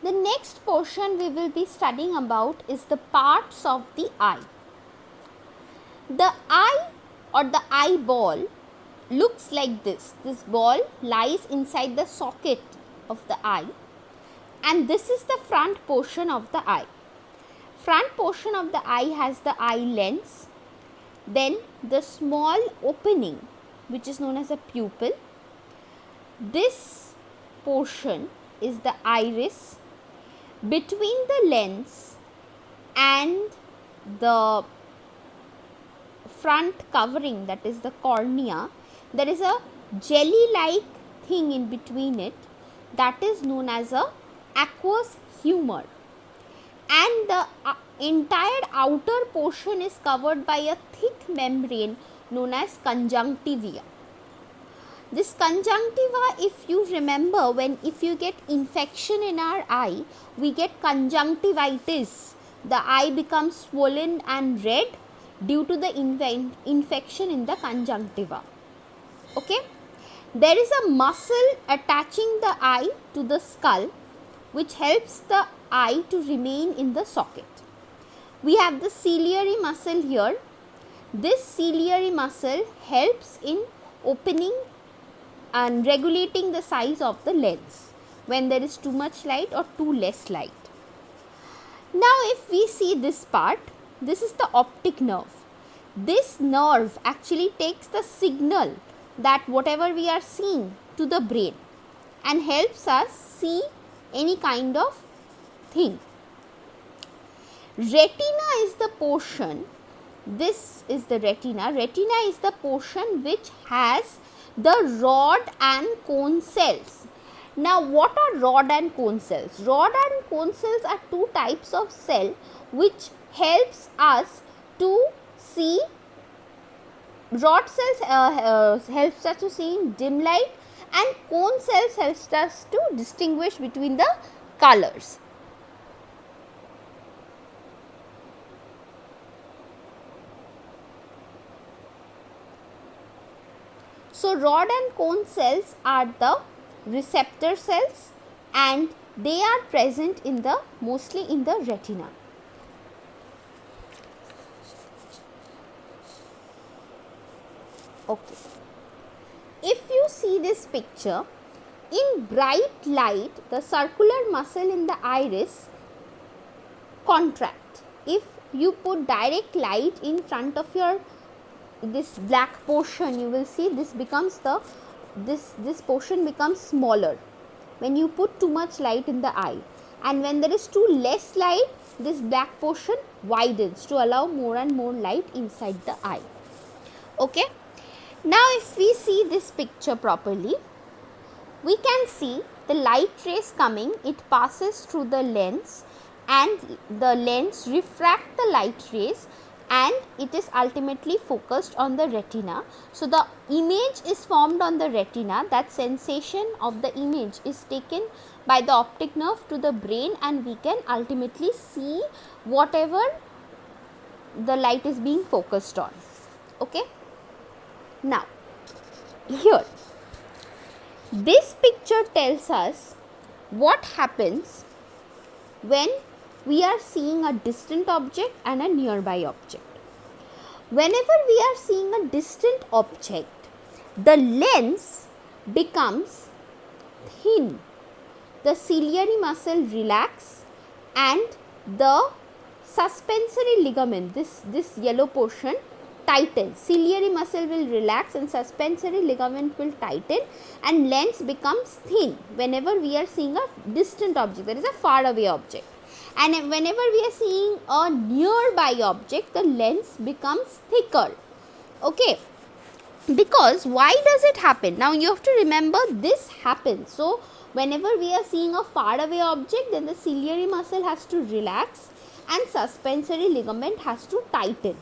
The next portion we will be studying about is the parts of the eye. The eye or the eyeball looks like this. This ball lies inside the socket of the eye, and this is the front portion of the eye. Front portion of the eye has the eye lens, then the small opening which is known as a pupil. This portion is the iris. Between the lens and the front covering, that is the cornea, there is a jelly like thing in between it, that is known as a aqueous humor, and the entire outer portion is covered by a thick membrane known as conjunctiva. This conjunctiva, if you remember, if you get infection in our eye, we get conjunctivitis. The eye becomes swollen and red due to the infection in the conjunctiva. Okay, there is a muscle attaching the eye to the skull which helps the eye to remain in the socket. We have the ciliary muscle here. This ciliary muscle helps in opening and regulating the size of the lens when there is too much light or too less light. Now if we see this part, this is the optic nerve. This nerve actually takes the signal that whatever we are seeing to the brain and helps us see any kind of thing. Retina is the portion, this is the retina. Retina is the portion which has the rod and cone cells. Now what are rod and cone cells? Rod and cone cells are two types of cell which helps us to see. Rod cells helps us to see in dim light, and cone cells helps us to distinguish between the colors. So rod and cone cells are the receptor cells, and they are present in the mostly in the retina. Okay. If you see this picture, in bright light, the circular muscle in the iris contract. If you put direct light in front of your this black portion, you will see this becomes this portion becomes smaller when you put too much light in the eye, and when there is too less light, this black portion widens to allow more and more light inside the eye. Okay. Now if we see this picture properly, we can see the light rays coming, it passes through the lens, and the lens refract the light rays, and it is ultimately focused on the retina. So the image is formed on the retina. That sensation of the image is taken by the optic nerve to the brain, and we can ultimately see whatever the light is being focused on. Okay. Now here this picture tells us what happens when we are seeing a distant object and a nearby object. Whenever we are seeing a distant object, the lens becomes thin, the ciliary muscle relax, and the suspensory ligament, this yellow portion, tightens. Ciliary muscle will relax and suspensory ligament will tighten, and lens becomes thin whenever we are seeing a distant object, that is a far away object. And whenever we are seeing a nearby object, the lens becomes thicker. Okay. Because why does it happen? Now you have to remember this happens. So whenever we are seeing a far away object, then the ciliary muscle has to relax and suspensory ligament has to tighten.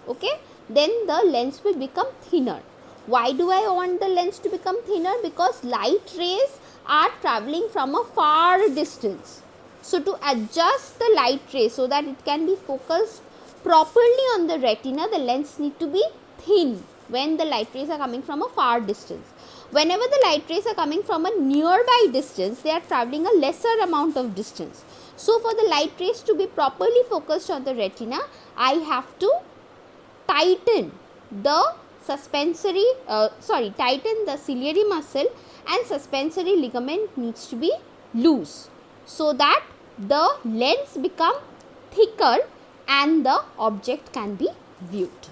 Okay. Then the lens will become thinner. Why do I want the lens to become thinner? Because light rays are traveling from a far distance. So to adjust the light ray so that it can be focused properly on the retina, the lens need to be thin when the light rays are coming from a far distance. Whenever the light rays are coming from a nearby distance, they are traveling a lesser amount of distance. So for the light rays to be properly focused on the retina, I have to tighten the tighten the ciliary muscle, and suspensory ligament needs to be loose, so that the lens become thicker and the object can be viewed.